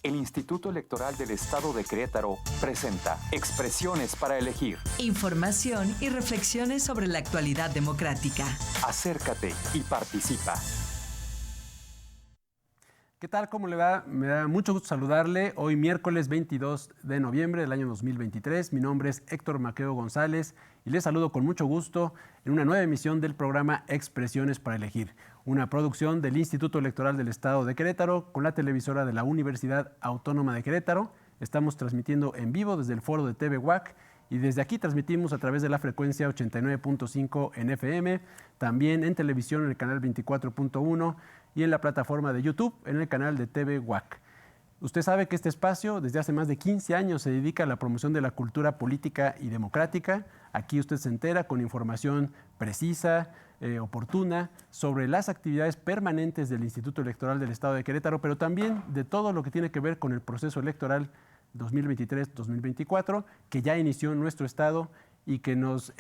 El Instituto Electoral del Estado de Querétaro presenta Expresiones para elegir. Información y reflexiones sobre la actualidad democrática. Acércate y participa. ¿Qué tal? ¿Cómo le va? Me da mucho gusto saludarle. Hoy miércoles 22 de noviembre del año 2023. Mi nombre es Héctor Maqueo González y les saludo con mucho gusto en una nueva emisión del programa Expresiones para elegir, una producción del Instituto Electoral del Estado de Querétaro con la televisora de la Universidad Autónoma de Querétaro. Estamos transmitiendo en vivo desde el foro de TV UAC y desde aquí transmitimos a través de la frecuencia 89.5 en FM, también en televisión en el canal 24.1 y en la plataforma de YouTube en el canal de TV UAC. Usted sabe que este espacio desde hace más de 15 años se dedica a la promoción de la cultura política y democrática. Aquí usted se entera con información precisa, oportuna, sobre las actividades permanentes del Instituto Electoral del Estado de Querétaro, pero también de todo lo que tiene que ver con el proceso electoral 2023-2024, que ya inició en nuestro estado y que nos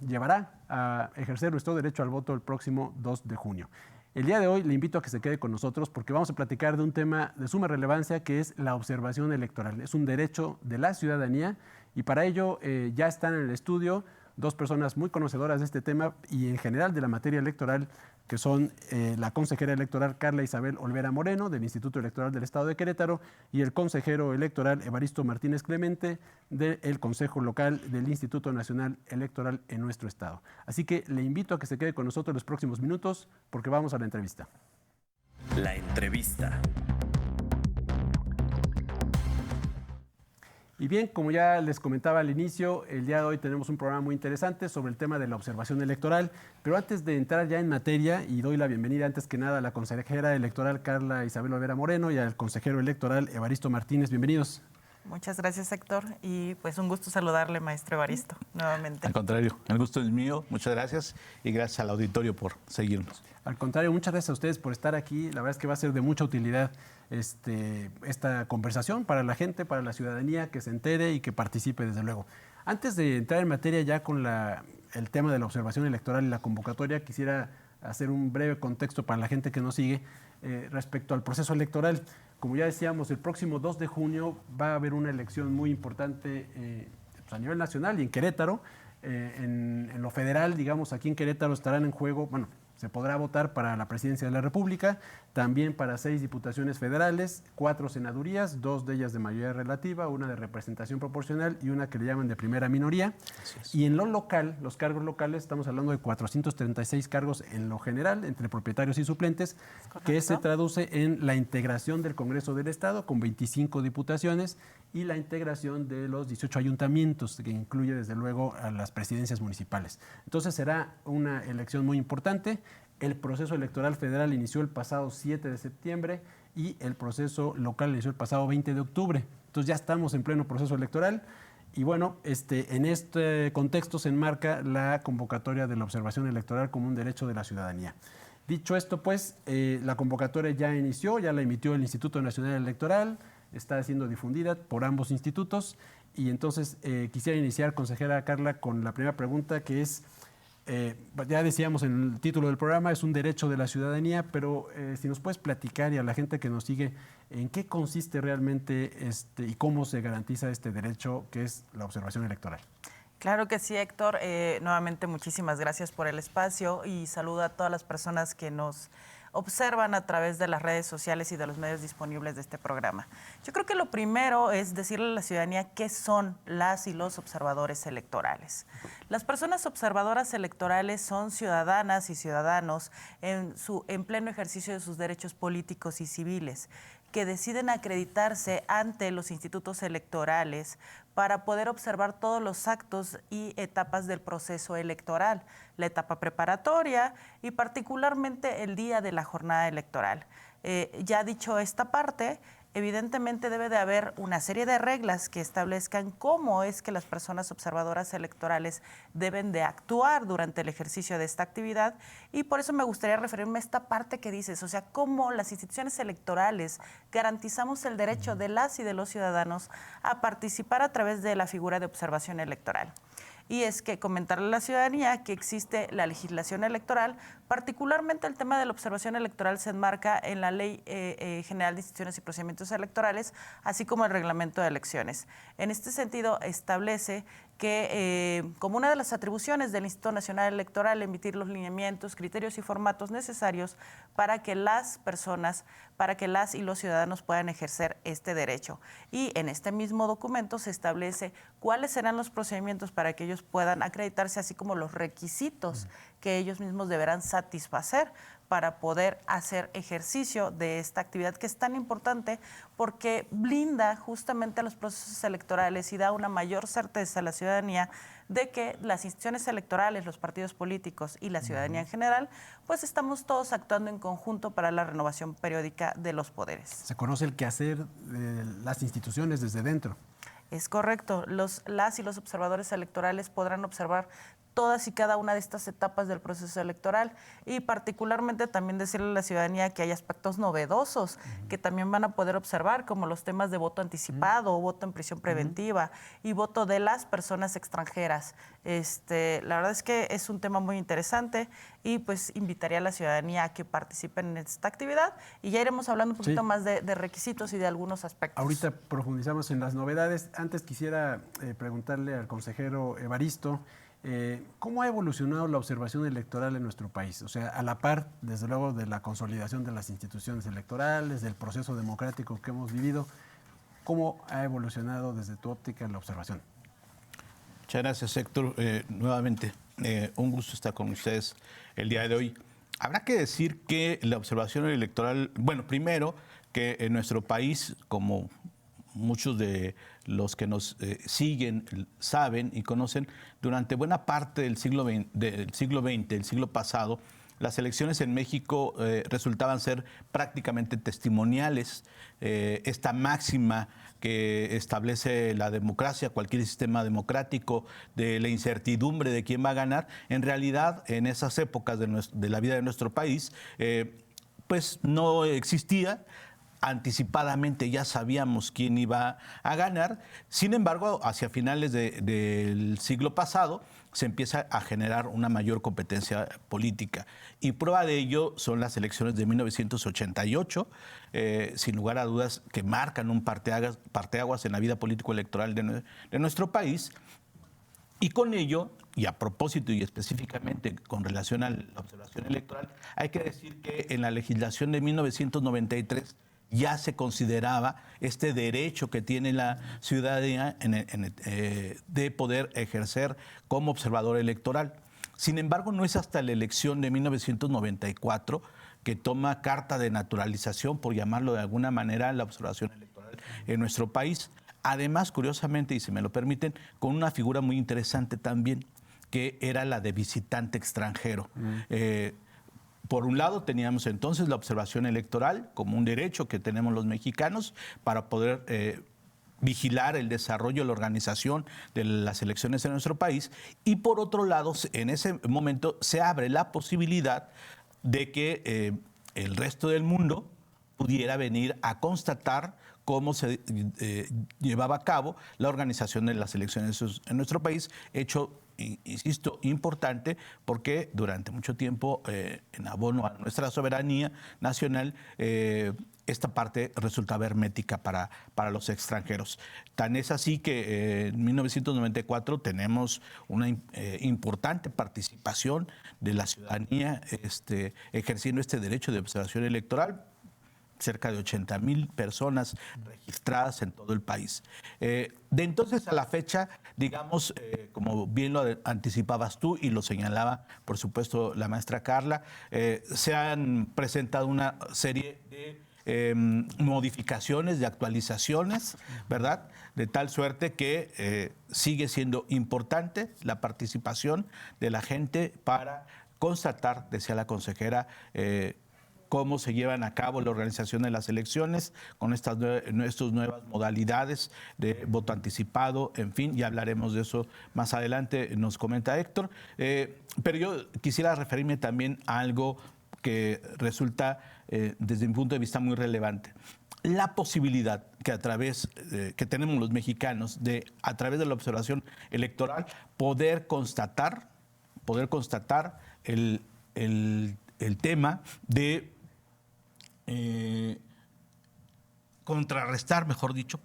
llevará a ejercer nuestro derecho al voto el próximo 2 de junio. El día de hoy le invito a que se quede con nosotros porque vamos a platicar de un tema de suma relevancia que es la observación electoral. Es un derecho de la ciudadanía y para ello ya están en el estudio dos personas muy conocedoras de este tema y en general de la materia electoral, que son la consejera electoral Carla Isabel Olvera Moreno del Instituto Electoral del Estado de Querétaro y el consejero electoral Evaristo Martínez Clemente del Consejo Local del Instituto Nacional Electoral en nuestro estado. Así que le invito a que se quede con nosotros los próximos minutos porque vamos a la entrevista. La entrevista. Y bien, como ya les comentaba al inicio, el día de hoy tenemos un programa muy interesante sobre el tema de la observación electoral, pero antes de entrar ya en materia, y doy la bienvenida antes que nada a la consejera electoral Carla Isabel Olvera Moreno y al consejero electoral Evaristo Martínez, bienvenidos. Muchas gracias, Héctor, y pues un gusto saludarle, maestro Evaristo, nuevamente. Al contrario, el gusto es mío, muchas gracias y gracias al auditorio por seguirnos. Al contrario, muchas gracias a ustedes por estar aquí, la verdad es que va a ser de mucha utilidad esta conversación para la gente, para la ciudadanía, que se entere y que participe desde luego. Antes de entrar en materia ya con el tema de la observación electoral y la convocatoria, quisiera hacer un breve contexto para la gente que nos sigue respecto al proceso electoral. Como ya decíamos, el próximo 2 de junio va a haber una elección muy importante a nivel nacional y en Querétaro. En lo federal, digamos, aquí en Querétaro estarán en juego, bueno, se podrá votar para la presidencia de la República, también para 6 diputaciones federales, 4 senadurías, 2 de ellas de mayoría relativa, una de representación proporcional y una que le llaman de primera minoría. Y en lo local, los cargos locales, estamos hablando de 436 cargos en lo general, entre propietarios y suplentes, que se traduce en la integración del Congreso del Estado con 25 diputaciones y la integración de los 18 ayuntamientos, que incluye desde luego a las presidencias municipales. Entonces será una elección muy importante. El proceso electoral federal inició el pasado 7 de septiembre y el proceso local inició el pasado 20 de octubre. Entonces ya estamos en pleno proceso electoral y bueno, en este contexto se enmarca la convocatoria de la observación electoral como un derecho de la ciudadanía. Dicho esto, pues, la convocatoria ya inició, ya la emitió el Instituto Nacional Electoral, está siendo difundida por ambos institutos y entonces quisiera iniciar, consejera Carla, con la primera pregunta que es, ya decíamos en el título del programa, es un derecho de la ciudadanía, pero si nos puedes platicar y a la gente que nos sigue, ¿en qué consiste realmente y cómo se garantiza este derecho que es la observación electoral? Claro que sí, Héctor. Nuevamente, muchísimas gracias por el espacio y saludo a todas las personas que nos observan a través de las redes sociales y de los medios disponibles de este programa. Yo creo que lo primero es decirle a la ciudadanía qué son las y los observadores electorales. Las personas observadoras electorales son ciudadanas y ciudadanos en pleno ejercicio de sus derechos políticos y civiles, que deciden acreditarse ante los institutos electorales para poder observar todos los actos y etapas del proceso electoral, la etapa preparatoria y particularmente el día de la jornada electoral. Ya dicho esta parte, evidentemente debe de haber una serie de reglas que establezcan cómo es que las personas observadoras electorales deben de actuar durante el ejercicio de esta actividad y por eso me gustaría referirme a esta parte que dices, o sea, cómo las instituciones electorales garantizamos el derecho de las y de los ciudadanos a participar a través de la figura de observación electoral. y es que comentarle a la ciudadanía que existe la legislación electoral, particularmente el tema de la observación electoral se enmarca en la Ley General de Instituciones y Procedimientos Electorales, así como el Reglamento de Elecciones. En este sentido, establece que como una de las atribuciones del Instituto Nacional Electoral emitir los lineamientos, criterios y formatos necesarios para que las personas, para que las y los ciudadanos puedan ejercer este derecho. Y en este mismo documento se establece cuáles serán los procedimientos para que ellos puedan acreditarse, así como los requisitos que ellos mismos deberán satisfacer para poder hacer ejercicio de esta actividad que es tan importante porque blinda justamente a los procesos electorales y da una mayor certeza a la ciudadanía de que las instituciones electorales, los partidos políticos y la ciudadanía en general, pues estamos todos actuando en conjunto para la renovación periódica de los poderes. Se conoce el quehacer de las instituciones desde dentro. Es correcto. Las y los observadores electorales podrán observar todas y cada una de estas etapas del proceso electoral y particularmente también decirle a la ciudadanía que hay aspectos novedosos que también van a poder observar, como los temas de voto anticipado, voto en prisión preventiva y voto de las personas extranjeras. La verdad es que es un tema muy interesante y pues invitaría a la ciudadanía a que participen en esta actividad y ya iremos hablando un poquito más de requisitos y de algunos aspectos. Ahorita profundizamos en las novedades. Antes quisiera preguntarle al consejero Evaristo, ¿cómo ha evolucionado la observación electoral en nuestro país? O sea, a la par, desde luego, de la consolidación de las instituciones electorales, del proceso democrático que hemos vivido, ¿cómo ha evolucionado desde tu óptica la observación? Muchas gracias, Héctor. Nuevamente, un gusto estar con ustedes el día de hoy. Habrá que decir que la observación electoral, bueno, primero, que en nuestro país, como muchos de los que nos siguen saben y conocen, durante buena parte del siglo XX, del siglo pasado, las elecciones en México resultaban ser prácticamente testimoniales. Esta máxima que establece la democracia, cualquier sistema democrático, de la incertidumbre de quién va a ganar, en realidad en esas épocas de la vida de nuestro país, pues no existía. Anticipadamente ya sabíamos quién iba a ganar. Sin embargo, hacia finales del siglo pasado se empieza a generar una mayor competencia política. Y prueba de ello son las elecciones de 1988, sin lugar a dudas que marcan un parteaguas en la vida político-electoral de nuestro país. Y con ello, y a propósito y específicamente con relación a la observación electoral, hay que decir que en la legislación de 1993 ya se consideraba este derecho que tiene la ciudadanía de poder ejercer como observador electoral. Sin embargo, no es hasta la elección de 1994 que toma carta de naturalización, por llamarlo de alguna manera, la observación electoral en nuestro país. Además, curiosamente, y si me lo permiten, con una figura muy interesante también, que era la de visitante extranjero. Por un lado, teníamos entonces la observación electoral como un derecho que tenemos los mexicanos para poder vigilar el desarrollo, la organización de las elecciones en nuestro país. Y por otro lado, en ese momento se abre la posibilidad de que el resto del mundo pudiera venir a constatar cómo se llevaba a cabo la organización de las elecciones en nuestro país, hecho, insisto, importante porque durante mucho tiempo, en abono a nuestra soberanía nacional, esta parte resultaba hermética para los extranjeros. Tan es así que en 1994 tenemos una importante participación de la ciudadanía ejerciendo este derecho de observación electoral. Cerca de 80,000 personas registradas en todo el país. De entonces a la fecha, digamos, como bien lo anticipabas tú y lo señalaba, por supuesto, la maestra Carla, se han presentado una serie de modificaciones, de actualizaciones, ¿verdad? De tal suerte que sigue siendo importante la participación de la gente para constatar, decía la consejera, cómo se llevan a cabo la organización de las elecciones con estas nuevas modalidades de voto anticipado, en fin, ya hablaremos de eso más adelante, nos comenta Héctor. Pero yo quisiera referirme también a algo que resulta, desde mi punto de vista, muy relevante. La posibilidad que que tenemos los mexicanos a través de la observación electoral poder constatar el tema de contrarrestar, mejor dicho,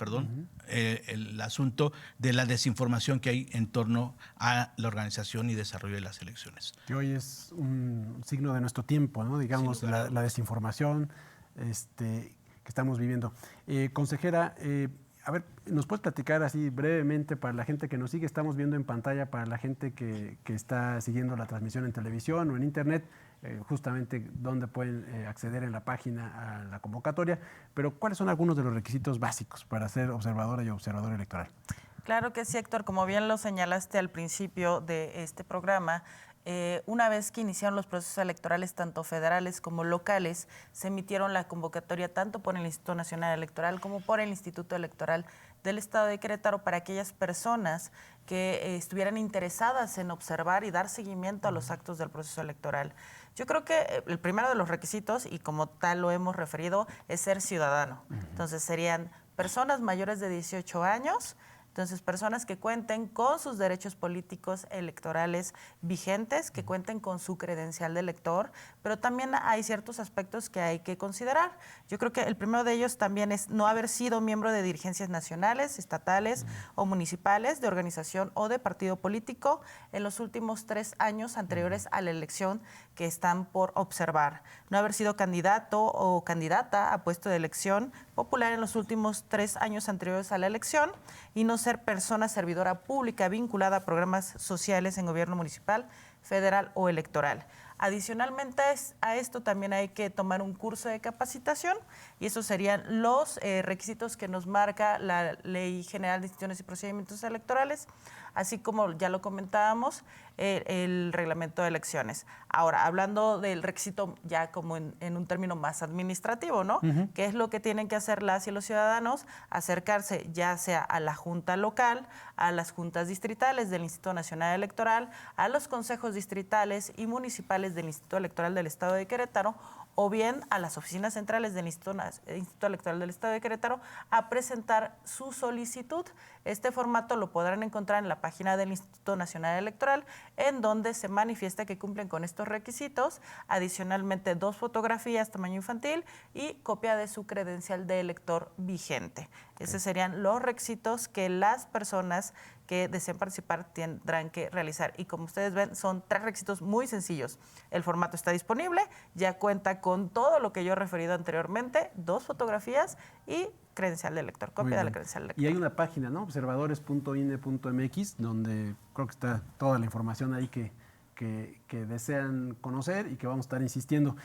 el asunto de la desinformación que hay en torno a la organización y desarrollo de las elecciones. Que hoy es un signo de nuestro tiempo, ¿no? Digamos, la desinformación que estamos viviendo. Consejera, a ver, ¿nos puedes platicar así brevemente para la gente que nos sigue? Estamos viendo en pantalla para la gente que está siguiendo la transmisión en televisión o en internet, justamente dónde pueden acceder en la página a la convocatoria, pero ¿cuáles son algunos de los requisitos básicos para ser observadora y observador electoral? Claro que sí, Héctor. Como bien lo señalaste al principio de este programa, una vez que iniciaron los procesos electorales, tanto federales como locales, se emitieron la convocatoria tanto por el Instituto Nacional Electoral como por el Instituto Electoral del Estado de Querétaro para aquellas personas que estuvieran interesadas en observar y dar seguimiento a los actos del proceso electoral. Yo creo que el primero de los requisitos, y como tal lo hemos referido, es ser ciudadano. Entonces serían personas mayores de 18 años, entonces personas que cuenten con sus derechos políticos electorales vigentes, que cuenten con su credencial de elector, pero también hay ciertos aspectos que hay que considerar. Yo creo que el primero de ellos también es no haber sido miembro de dirigencias nacionales, estatales o municipales, de organización o de partido político en los últimos 3 años anteriores a la elección que están por observar. No haber sido candidato o candidata a puesto de elección popular en los últimos 3 años anteriores a la elección y no ser persona servidora pública vinculada a programas sociales en gobierno municipal, federal o electoral. Adicionalmente a esto también hay que tomar un curso de capacitación y esos serían los requisitos que nos marca la Ley General de Instituciones y Procedimientos Electorales, así como ya lo comentábamos, el reglamento de elecciones. Ahora, hablando del requisito ya como en un término más administrativo, ¿no? ¿Qué es lo que tienen que hacer las y los ciudadanos? Acercarse ya sea a la Junta Local, a las juntas distritales del Instituto Nacional Electoral, a los consejos distritales y municipales del Instituto Electoral del Estado de Querétaro, o bien a las oficinas centrales del Instituto Electoral del Estado de Querétaro a presentar su solicitud. Este formato lo podrán encontrar en la página del Instituto Nacional Electoral, en donde se manifiesta que cumplen con estos requisitos, adicionalmente 2 fotografías tamaño infantil y copia de su credencial de elector vigente. Esos serían los requisitos que las personas que deseen participar tendrán que realizar. Y como ustedes ven, son 3 requisitos muy sencillos. El formato está disponible, ya cuenta con todo lo que yo he referido anteriormente, 2 fotografías y credencial de elector, copia de la credencial de elector. Y hay una página, ¿no? observadores.ine.mx, donde creo que está toda la información ahí que desean conocer y que vamos a estar insistiendo.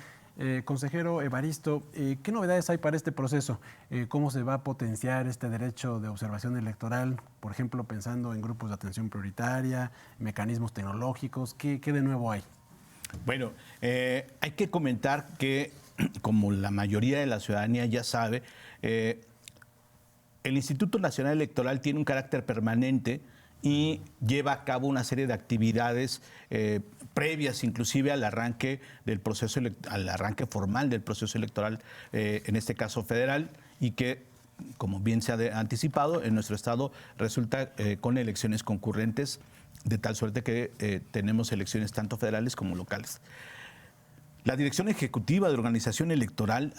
Consejero Evaristo, ¿qué novedades hay para este proceso? ¿Cómo se va a potenciar este derecho de observación electoral? Por ejemplo, pensando en grupos de atención prioritaria, mecanismos tecnológicos, ¿qué de nuevo hay? Bueno, hay que comentar que, como la mayoría de la ciudadanía ya sabe, el Instituto Nacional Electoral tiene un carácter permanente y lleva a cabo una serie de actividades previas, inclusive al arranque del proceso, al arranque formal del proceso electoral, en este caso federal, y que, como bien se ha anticipado, en nuestro estado resulta con elecciones concurrentes, de tal suerte que tenemos elecciones tanto federales como locales. La Dirección Ejecutiva de Organización Electoral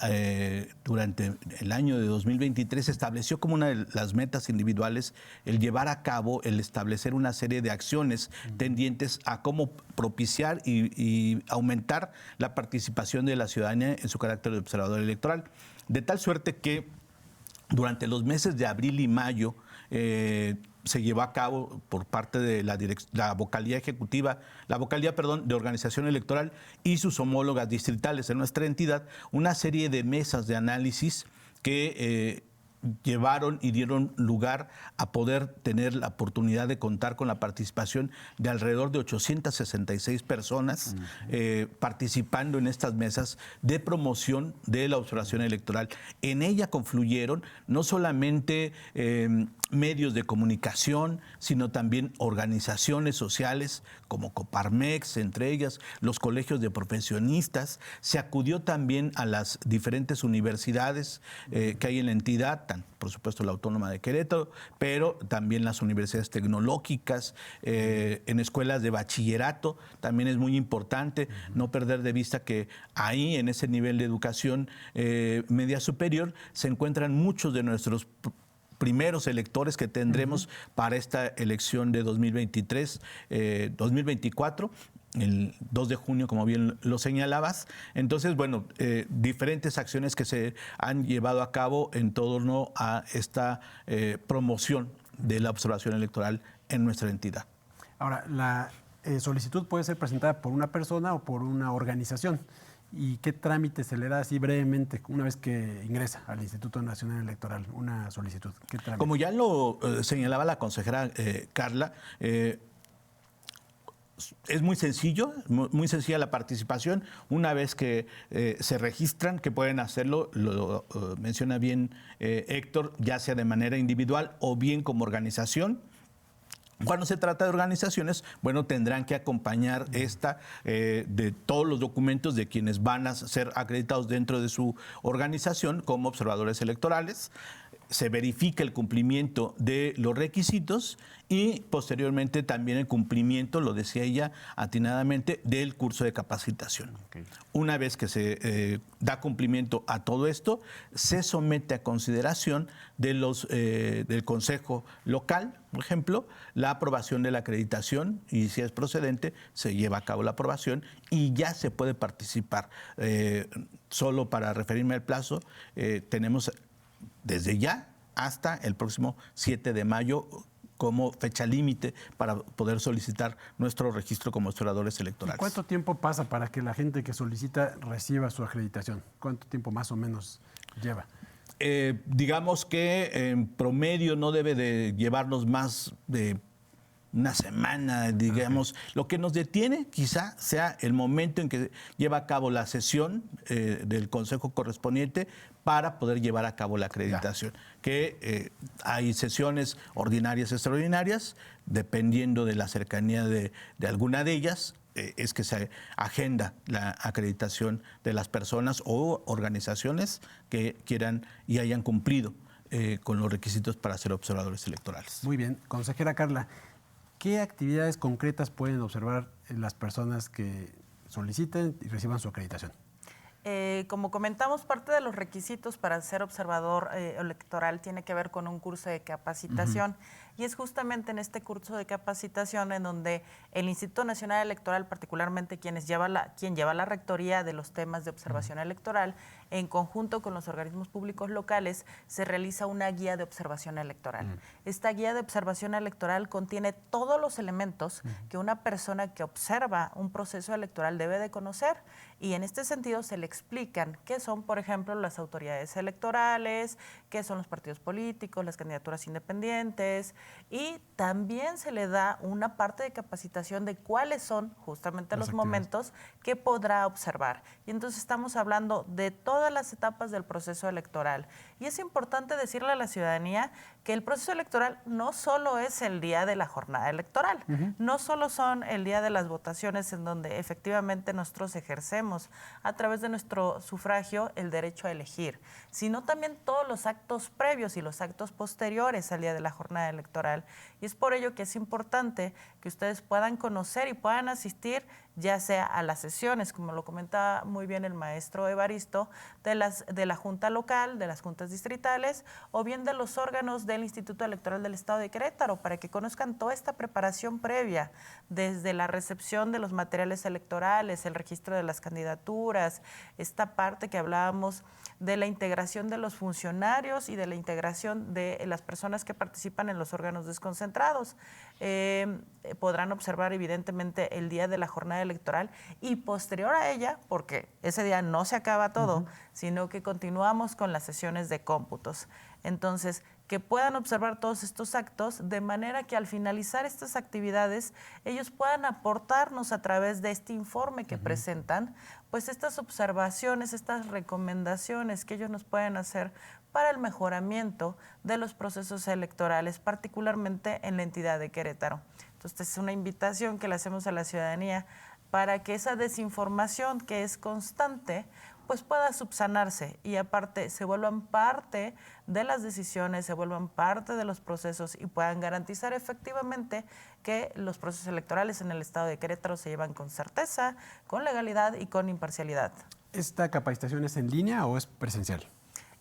durante el año de 2023 estableció como una de las metas individuales el llevar a cabo, el establecer una serie de acciones tendientes a cómo propiciar y aumentar la participación de la ciudadanía en su carácter de observador electoral. De tal suerte que durante los meses de abril y mayo se llevó a cabo por parte de la vocalía ejecutiva, de organización electoral y sus homólogas distritales en nuestra entidad, una serie de mesas de análisis que llevaron y dieron lugar a poder tener la oportunidad de contar con la participación de alrededor de 866 personas participando en estas mesas de promoción de la observación electoral. En ella confluyeron no solamente medios de comunicación, sino también organizaciones sociales como Coparmex, entre ellas los colegios de profesionistas. Se acudió también a las diferentes universidades que hay en la entidad, están, por supuesto, la Autónoma de Querétaro, pero también las universidades tecnológicas, en escuelas de bachillerato, también es muy importante no perder de vista que ahí, en ese nivel de educación media superior, se encuentran muchos de nuestros primeros electores que tendremos para esta elección de 2024, el 2 de junio, como bien lo señalabas. Entonces, bueno, diferentes acciones que se han llevado a cabo en torno a esta promoción de la observación electoral en nuestra entidad. Ahora, la solicitud puede ser presentada por una persona o por una organización. ¿Y qué trámite se le da así brevemente una vez que ingresa al Instituto Nacional Electoral una solicitud? ¿Qué trámite? Como ya lo señalaba la consejera Carla, es muy sencillo, muy sencilla la participación. Una vez que se registran, que pueden hacerlo, lo menciona bien Héctor, ya sea de manera individual o bien como organización. Cuando se trata de organizaciones, bueno, tendrán que acompañar de todos los documentos de quienes van a ser acreditados dentro de su organización como observadores electorales. Se verifica el cumplimiento de los requisitos y posteriormente también el cumplimiento, lo decía ella atinadamente, del curso de capacitación. Okay. Una vez que se da cumplimiento a todo esto, se somete a consideración del Consejo Local, por ejemplo, la aprobación de la acreditación, y si es procedente, se lleva a cabo la aprobación y ya se puede participar. Solo para referirme al plazo, tenemos desde ya hasta el próximo 7 de mayo como fecha límite para poder solicitar nuestro registro como observadores electorales. ¿Y cuánto tiempo pasa para que la gente que solicita reciba su acreditación? ¿Cuánto tiempo más o menos lleva? Digamos que en promedio no debe de llevarnos más de una semana, digamos. Okay. Lo que nos detiene quizá sea el momento en que lleva a cabo la sesión del consejo correspondiente para poder llevar a cabo la acreditación. Que hay sesiones ordinarias y extraordinarias, dependiendo de la cercanía de alguna de ellas, es que se agenda la acreditación de las personas o organizaciones que quieran y hayan cumplido con los requisitos para ser observadores electorales. Muy bien. Consejera Carla, ¿qué actividades concretas pueden observar las personas que soliciten y reciban su acreditación? Como comentamos, parte de los requisitos para ser observador electoral tiene que ver con un curso de capacitación. Y es justamente en este curso de capacitación en donde el Instituto Nacional Electoral, particularmente quien lleva la rectoría de los temas de observación electoral, en conjunto con los organismos públicos locales, se realiza una guía de observación electoral. Esta guía de observación electoral contiene todos los elementos que una persona que observa un proceso electoral debe de conocer, y en este sentido se le explican qué son, por ejemplo, las autoridades electorales, qué son los partidos políticos, las candidaturas independientes, y también se le da una parte de capacitación de cuáles son justamente los momentos que podrá observar. Y entonces estamos hablando de todas las etapas del proceso electoral. Y es importante decirle a la ciudadanía que el proceso electoral no solo es el día de la jornada electoral, no solo son el día de las votaciones en donde efectivamente nosotros ejercemos a través de nuestro sufragio el derecho a elegir, sino también todos los actos previos y los actos posteriores al día de la jornada electoral. Y es por ello que es importante que ustedes puedan conocer y puedan asistir ya sea a las sesiones, como lo comentaba muy bien el maestro Evaristo, de la Junta Local, de las juntas distritales, o bien de los órganos del Instituto Electoral del Estado de Querétaro, para que conozcan toda esta preparación previa, desde la recepción de los materiales electorales, el registro de las candidaturas, esta parte que hablábamos de la integración de los funcionarios y de la integración de las personas que participan en los órganos desconcentrados. Podrán observar evidentemente el día de la jornada electoral y posterior a ella, porque ese día no se acaba todo, sino que continuamos con las sesiones de cómputos. Entonces, que puedan observar todos estos actos de manera que al finalizar estas actividades ellos puedan aportarnos a través de este informe que presentan, pues estas observaciones, estas recomendaciones que ellos nos pueden hacer para el mejoramiento de los procesos electorales, particularmente en la entidad de Querétaro. Entonces, es una invitación que le hacemos a la ciudadanía para que esa desinformación que es constante, pues pueda subsanarse y aparte se vuelvan parte de las decisiones, se vuelvan parte de los procesos y puedan garantizar efectivamente que los procesos electorales en el estado de Querétaro se llevan con certeza, con legalidad y con imparcialidad. ¿Esta capacitación es en línea o es presencial?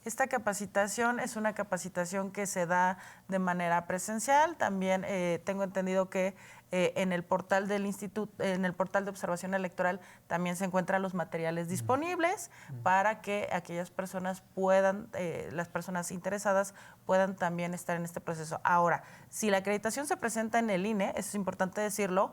Esta capacitación es una capacitación que se da de manera presencial. También tengo entendido que en el portal del instituto, en el portal de observación electoral, también se encuentran los materiales disponibles para que aquellas personas puedan, las personas interesadas, puedan también estar en este proceso. Ahora, si la acreditación se presenta en el INE, eso es importante decirlo,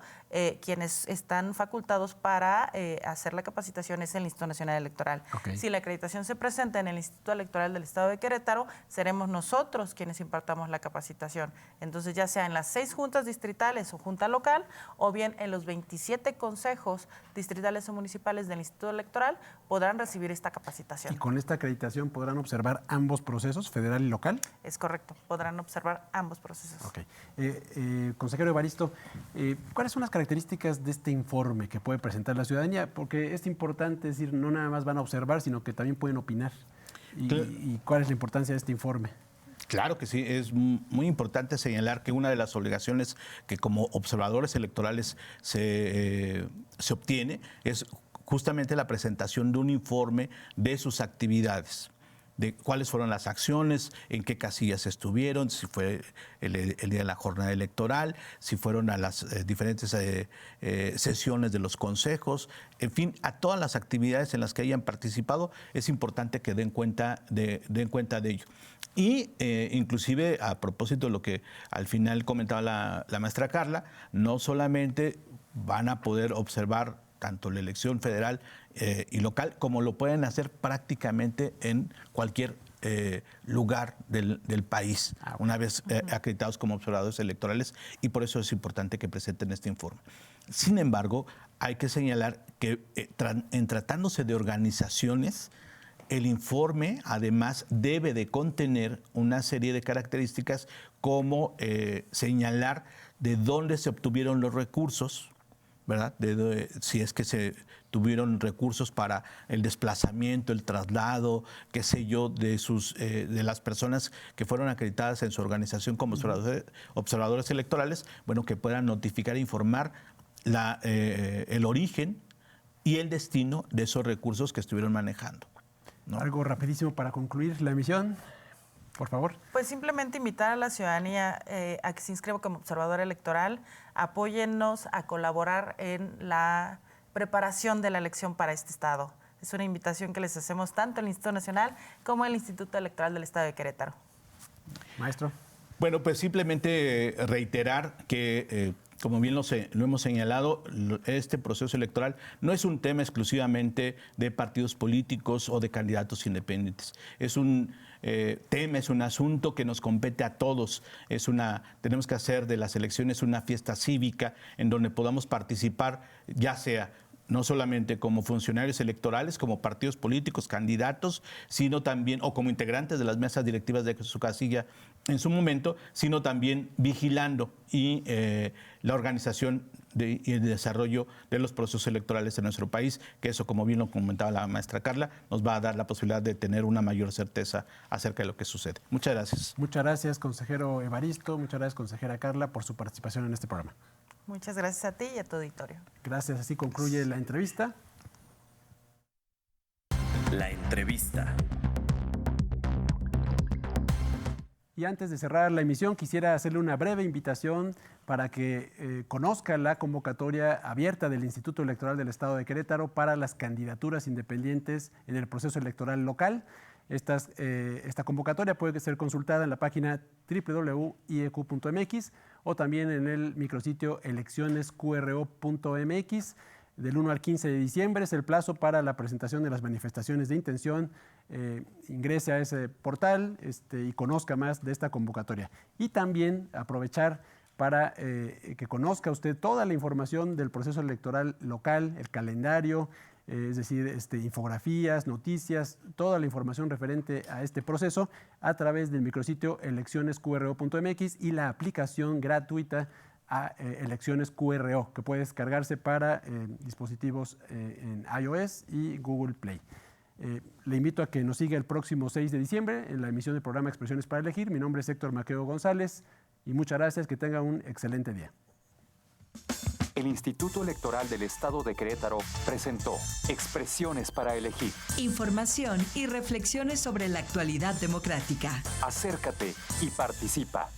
quienes están facultados para hacer la capacitación es el Instituto Nacional Electoral. Okay. Si la acreditación se presenta en el Instituto Electoral del Estado de Querétaro, seremos nosotros quienes impartamos la capacitación. Entonces, ya sea en las 6 juntas distritales o junta local, o bien en los 27 consejos distritales o municipales del Instituto Electoral, podrán recibir esta capacitación. ¿Y con esta acreditación podrán observar ambos procesos, federal y local? Es correcto, podrán observar ambos procesos. Ok. Consejero Evaristo, ¿cuáles son las características de este informe que puede presentar la ciudadanía? Porque es importante decir, no nada más van a observar, sino que también pueden opinar. ¿Y cuál es la importancia de este informe? Claro que sí, es muy importante señalar que una de las obligaciones que como observadores electorales se obtiene es justamente la presentación de un informe de sus actividades, de cuáles fueron las acciones, en qué casillas estuvieron, si fue el día de la jornada electoral, si fueron a las diferentes sesiones de los consejos, en fin, a todas las actividades en las que hayan participado, es importante que den cuenta de ello. Y inclusive a propósito de lo que al final comentaba la maestra Carla, no solamente van a poder observar tanto la elección federal y local, como lo pueden hacer prácticamente en cualquier lugar del país, una vez acreditados como observadores electorales, y por eso es importante que presenten este informe. Sin embargo, hay que señalar que en tratándose de organizaciones, el informe además debe de contener una serie de características como señalar de dónde se obtuvieron los recursos, ¿verdad? Si es que se tuvieron recursos para el desplazamiento, el traslado, qué sé yo, de las personas que fueron acreditadas en su organización como observadores electorales, bueno, que puedan notificar e informar el origen y el destino de esos recursos que estuvieron manejando, ¿no? Algo rapidísimo para concluir la emisión, por favor. Pues simplemente invitar a la ciudadanía a que se inscriba como observador electoral, apóyennos a colaborar en la preparación de la elección para este estado. Es una invitación que les hacemos tanto al Instituto Nacional como al Instituto Electoral del Estado de Querétaro. Maestro. Bueno, pues simplemente reiterar que, como bien lo hemos señalado, este proceso electoral no es un tema exclusivamente de partidos políticos o de candidatos independientes. Es un tema, es un asunto que nos compete a todos. Tenemos que hacer de las elecciones una fiesta cívica en donde podamos participar, ya sea no solamente como funcionarios electorales, como partidos políticos, candidatos, sino también, o como integrantes de las mesas directivas de su casilla en su momento, sino también vigilando y la organización y el desarrollo de los procesos electorales en nuestro país, que eso, como bien lo comentaba la maestra Carla, nos va a dar la posibilidad de tener una mayor certeza acerca de lo que sucede. Muchas gracias. Muchas gracias, consejero Evaristo. Muchas gracias, consejera Carla, por su participación en este programa. Muchas gracias a ti y a tu auditorio. Gracias, así concluye la entrevista. La entrevista. Y antes de cerrar la emisión, quisiera hacerle una breve invitación para que conozca la convocatoria abierta del Instituto Electoral del Estado de Querétaro para las candidaturas independientes en el proceso electoral local. Esta convocatoria puede ser consultada en la página www.ieq.mx o también en el micrositio eleccionesqro.mx. Del 1 al 15 de diciembre es el plazo para la presentación de las manifestaciones de intención. Ingrese a ese portal y conozca más de esta convocatoria. Y también aprovechar para que conozca usted toda la información del proceso electoral local, el calendario, es decir, infografías, noticias, toda la información referente a este proceso a través del micrositio eleccionesqro.mx y la aplicación gratuita a Elecciones QRO, que puede descargarse para dispositivos en iOS y Google Play. Le invito a que nos siga el próximo 6 de diciembre en la emisión del programa Expresiones para Elegir. Mi nombre es Héctor Maqueo González y muchas gracias. Que tenga un excelente día. El Instituto Electoral del Estado de Querétaro presentó Expresiones para Elegir. Información y reflexiones sobre la actualidad democrática. Acércate y participa.